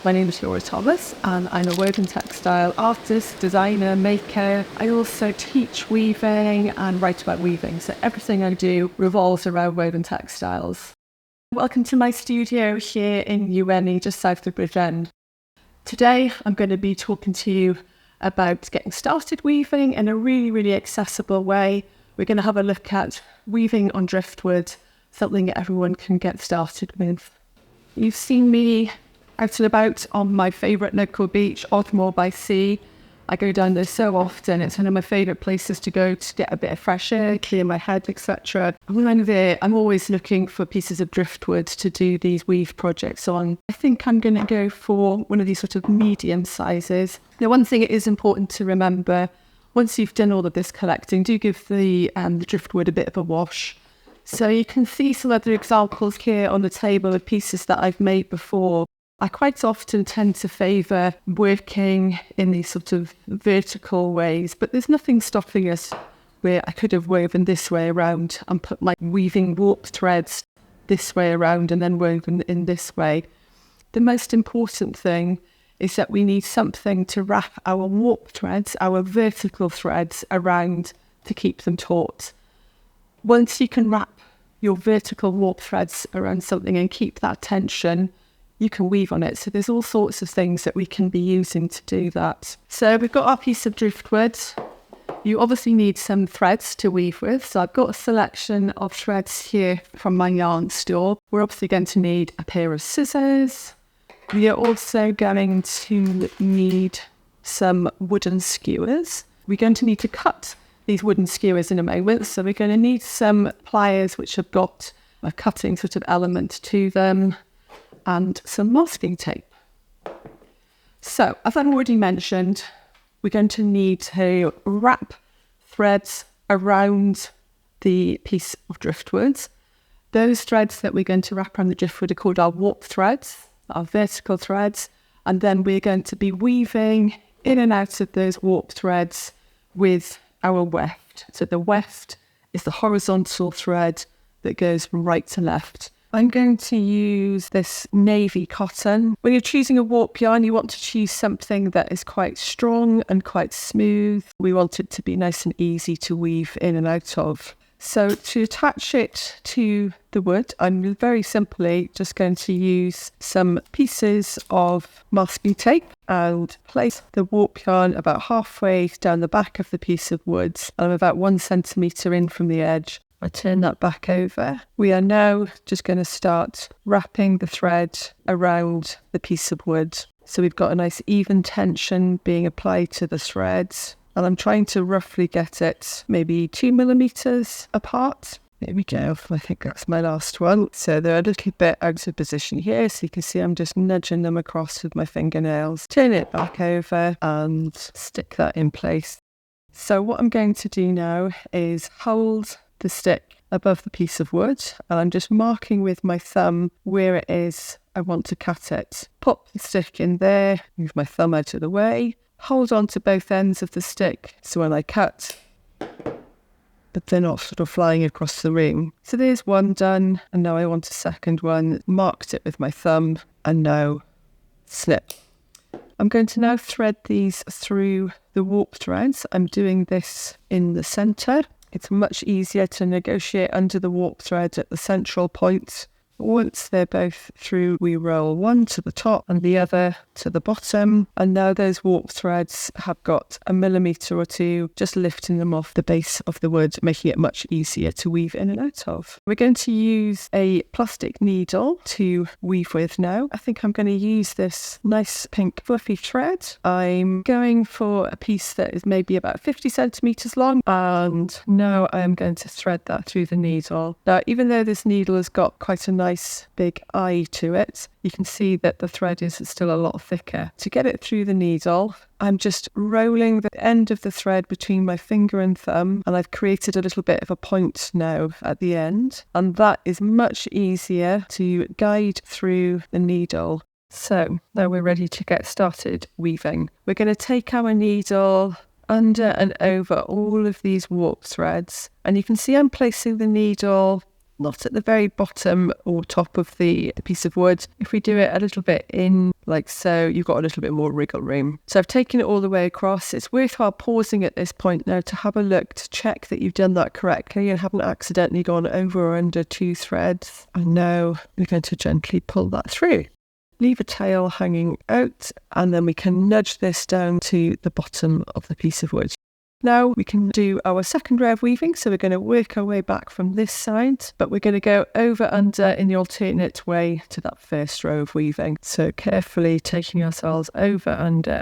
My name is Laura Thomas and I'm a woven textile artist, designer, maker. I also teach weaving and write about weaving, so everything I do revolves around woven textiles. Welcome to my studio here in UNE, just south of Bridgend. Today I'm going to be talking to you about getting started weaving in a really accessible way. We're going to have a look at weaving on driftwood, something that everyone can get started with. You've seen me out and about on my favourite local beach, Odmore by Sea. I go down there so often. It's one of my favourite places to go to get a bit of fresh air, clear my head, etc. When I'm there, I'm always looking for pieces of driftwood to do these weave projects on. I think I'm going to go for one of these sort of medium sizes. Now, one thing it is important to remember, once you've done all of this collecting, do give the driftwood a bit of a wash. So you can see some other examples here on the table of pieces that I've made before. I quite often tend to favour working in these sort of vertical ways, but there's nothing stopping us where I could have woven this way around and put my weaving warp threads this way around and then woven in this way. The most important thing is that we need something to wrap our warp threads, our vertical threads around to keep them taut. Once you can wrap your vertical warp threads around something and keep that tension, you can weave on it. So there's all sorts of things that we can be using to do that. So we've got our piece of driftwood. You obviously need some threads to weave with. So I've got a selection of threads here from my yarn store. We're obviously going to need a pair of scissors. We are also going to need some wooden skewers. We're going to need to cut these wooden skewers in a moment. So we're going to need some pliers which have got a cutting sort of element to them, and some masking tape. So, as I've already mentioned, we're going to need to wrap threads around the piece of driftwood. Those threads that we're going to wrap around the driftwood are called our warp threads, our vertical threads, and then we're going to be weaving in and out of those warp threads with our weft. So the weft is the horizontal thread that goes from right to left. I'm going to use this navy cotton. When you're choosing a warp yarn, you want to choose something that is quite strong and quite smooth. We want it to be nice and easy to weave in and out of. So to attach it to the wood, I'm very simply just going to use some pieces of masking tape and place the warp yarn about halfway down the back of the piece of wood. I'm about 1 centimetre in from the edge. I turn that back over. We are now just going to start wrapping the thread around the piece of wood. So we've got a nice even tension being applied to the threads. And I'm trying to roughly get it maybe 2 millimetres apart. There we go. I think that's my last one. So they're a little bit out of position here. So you can see I'm just nudging them across with my fingernails. Turn it back over and stick that in place. So what I'm going to do now is hold the stick above the piece of wood, and I'm just marking with my thumb where it is I want to cut it. Pop the stick in there, move my thumb out of the way, hold on to both ends of the stick so when I cut, but they're not sort of flying across the room. So there's one done, and now I want a second one. Marked it with my thumb, and now snip. I'm going to now thread these through the warp threads. I'm doing this in the centre. It's much easier to negotiate under the warp thread at the central point. Once they're both through, we roll one to the top and the other to the bottom. And now those warp threads have got 1 millimetre or 2, just lifting them off the base of the wood, making it much easier to weave in and out of. We're going to use a plastic needle to weave with now. I think I'm going to use this nice pink fluffy thread. I'm going for a piece that is maybe about 50 centimetres long. And now I'm going to thread that through the needle. Now, even though this needle has got quite a nice big eye to it, you can see that the thread is still a lot thicker. To get it through the needle, I'm just rolling the end of the thread between my finger and thumb, and I've created a little bit of a point now at the end, and that is much easier to guide through the needle. So now we're ready to get started weaving. We're going to take our needle under and over all of these warp threads, and you can see I'm placing the needle not at the very bottom or top of the piece of wood. If we do it a little bit in like so, you've got a little bit more wriggle room. So I've taken it all the way across. It's worthwhile pausing at this point now to have a look to check that you've done that correctly and haven't accidentally gone over or under 2 threads. And now we're going to gently pull that through. Leave a tail hanging out, and then we can nudge this down to the bottom of the piece of wood. Now we can do our second row of weaving, so we're going to work our way back from this side, but we're going to go over under in the alternate way to that first row of weaving. So carefully taking ourselves over under,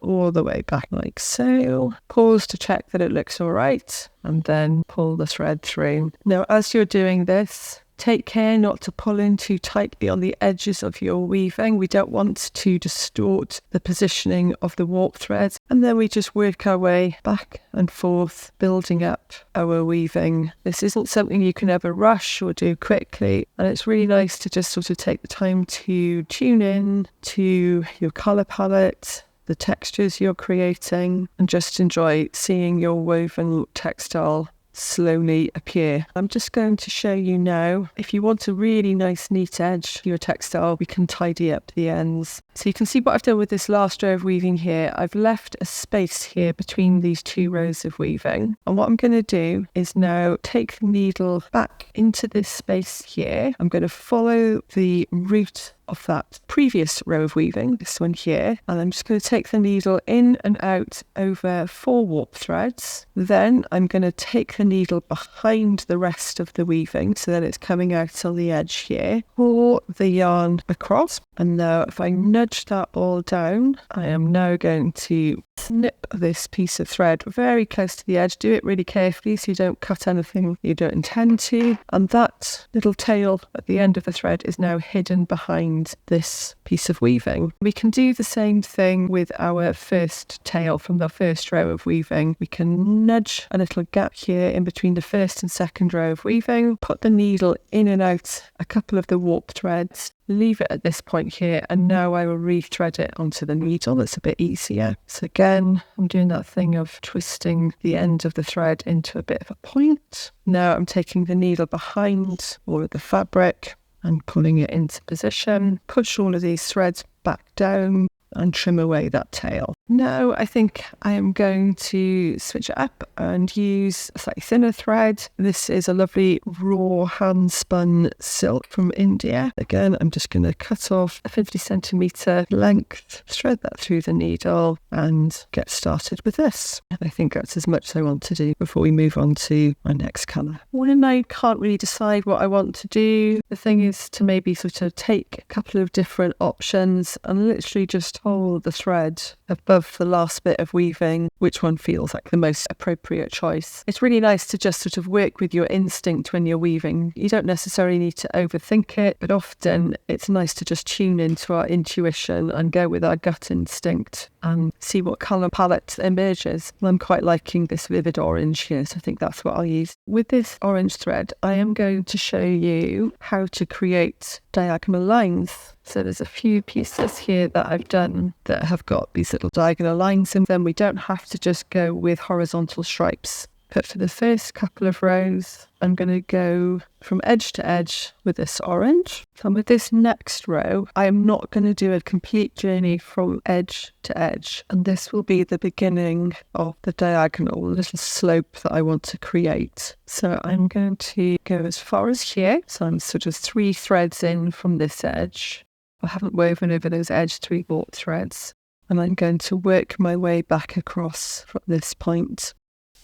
all the way back like so. Pause to check that it looks all right, and then pull the thread through. Now as you're doing this, take care not to pull in too tightly on the edges of your weaving. We don't want to distort the positioning of the warp threads. And then we just work our way back and forth, building up our weaving. This isn't something you can ever rush or do quickly. And it's really nice to just sort of take the time to tune in to your colour palette, the textures you're creating, and just enjoy seeing your woven textile slowly appear. I'm just going to show you now, if you want a really nice neat edge to your textile, we can tidy up the ends. So you can see what I've done with this last row of weaving here. I've left a space here between these 2 rows of weaving, and what I'm going to do is now take the needle back into this space here. I'm going to follow the route of that previous row of weaving, this one here, and I'm just going to take the needle in and out over 4 warp threads. Then I'm going to take the needle behind the rest of the weaving so that it's coming out on the edge here, pull the yarn across, and now if I nudge that all down, I am now going to snip this piece of thread very close to the edge. Do it really carefully so you don't cut anything you don't intend to, and that little tail at the end of the thread is now hidden behind this piece of weaving. We can do the same thing with our first tail from the first row of weaving. We can nudge a little gap here in between the first and second row of weaving, put the needle in and out a couple of the warp threads, leave it at this point here, and now I will rethread it onto the needle. That's a bit easier. So again, I'm doing that thing of twisting the end of the thread into a bit of a point. Now I'm taking the needle behind all of the fabric and pulling it into position. Push all of these threads back down and trim away that tail. Now I think I am going to switch it up and use a slightly thinner thread. This is a lovely raw hand spun silk from India. Again, I'm just going to cut off a 50 centimetre length, thread that through the needle and get started with this. And I think that's as much as I want to do before we move on to my next colour. When I can't really decide what I want to do, the thing is to maybe sort of take a couple of different options and literally just hold the thread above the last bit of weaving, which one feels like the most appropriate choice. It's really nice to just sort of work with your instinct when you're weaving. You don't necessarily need to overthink it, but often it's nice to just tune into our intuition and go with our gut instinct and see what colour palette emerges. And I'm quite liking this vivid orange here, so I think that's what I'll use. With this orange thread, I am going to show you how to create diagonal lines. So there's a few pieces here that I've done that have got these little diagonal lines in them. We don't have to just go with horizontal stripes. But for the first couple of rows, I'm going to go from edge to edge with this orange. And with this next row, I am not going to do a complete journey from edge to edge. And this will be the beginning of the diagonal little slope that I want to create. So I'm going to go as far as here. So I'm sort of 3 threads in from this edge. I haven't woven over those edge 3 warp threads. And I'm going to work my way back across from this point.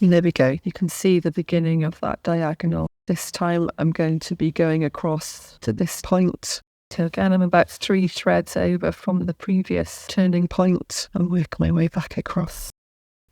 And there we go. You can see the beginning of that diagonal. This time I'm going to be going across to this point. So again, I'm about 3 threads over from the previous turning point and work my way back across.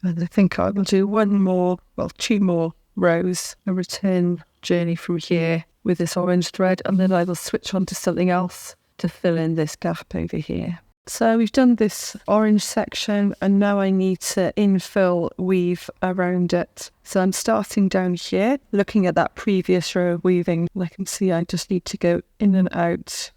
And I think I will do 2 more rows, a return journey from here with this orange thread, and then I will switch on to something else to fill in this gap over here. So we've done this orange section and now I need to infill weave around it. So I'm starting down here, looking at that previous row of weaving. I can see I just need to go in and out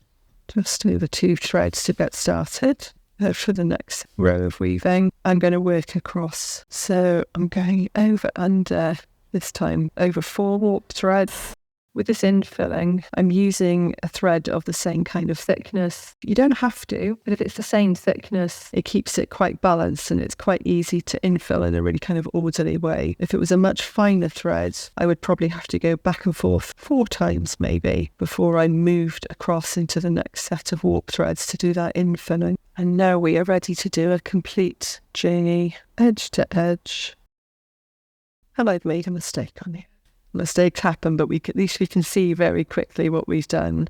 just over 2 threads to get started. For the next row of weaving, I'm going to work across. So I'm going over under, this time over 4 warp threads, with this infilling, I'm using a thread of the same kind of thickness. You don't have to, but if it's the same thickness, it keeps it quite balanced and it's quite easy to infill in a really kind of orderly way. If it was a much finer thread, I would probably have to go back and forth 4 times maybe before I moved across into the next set of warp threads to do that infilling. And now we are ready to do a complete journey edge to edge. And I've made a mistake on here. Mistakes happen, but at least we can see very quickly what we've done.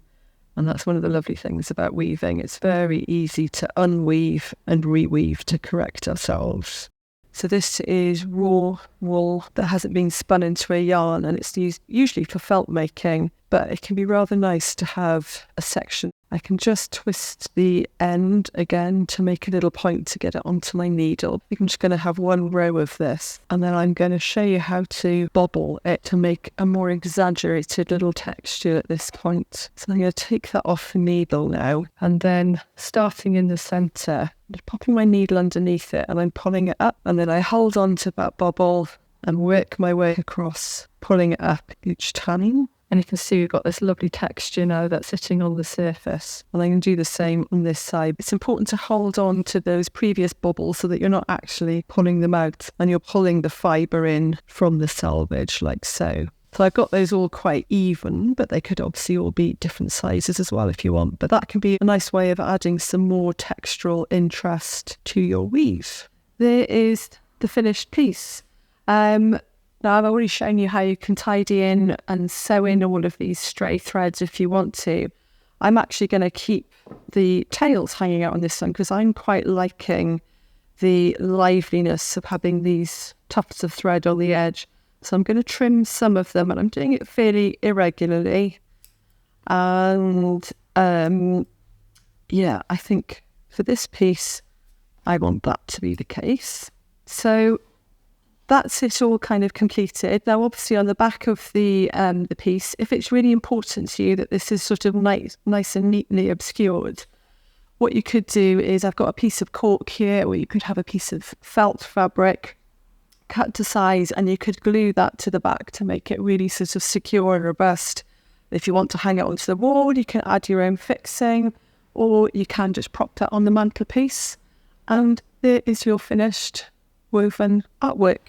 And that's one of the lovely things about weaving. It's very easy to unweave and reweave to correct ourselves. So this is raw wool that hasn't been spun into a yarn, and it's used usually for felt making, but it can be rather nice to have a section. I can just twist the end again to make a little point to get it onto my needle. I'm just going to have one row of this, and then I'm going to show you how to bobble it to make a more exaggerated little texture at this point. So I'm going to take that off the needle now, and then starting in the centre, just popping my needle underneath it, and I'm pulling it up, and then I hold on to that bobble and work my way across, pulling it up each time. And you can see we've got this lovely texture now that's sitting on the surface. And I'm going to do the same on this side. It's important to hold on to those previous bubbles so that you're not actually pulling them out and you're pulling the fibre in from the selvage like so. So I've got those all quite even, but they could obviously all be different sizes as well if you want. But that can be a nice way of adding some more textural interest to your weave. There is the finished piece. Now, I've already shown you how you can tidy in and sew in all of these stray threads if you want to. I'm actually going to keep the tails hanging out on this one because I'm quite liking the liveliness of having these tufts of thread on the edge. So I'm going to trim some of them, and I'm doing it fairly irregularly. And yeah, I think for this piece, I want that to be the case. So that's it all kind of completed. Now, obviously, on the back of the piece, if it's really important to you that this is sort of nice and neatly obscured, what you could do is, I've got a piece of cork here, or you could have a piece of felt fabric cut to size, and you could glue that to the back to make it really sort of secure and robust. If you want to hang it onto the wall, you can add your own fixing, or you can just prop that on the mantelpiece. And there is your finished woven artwork.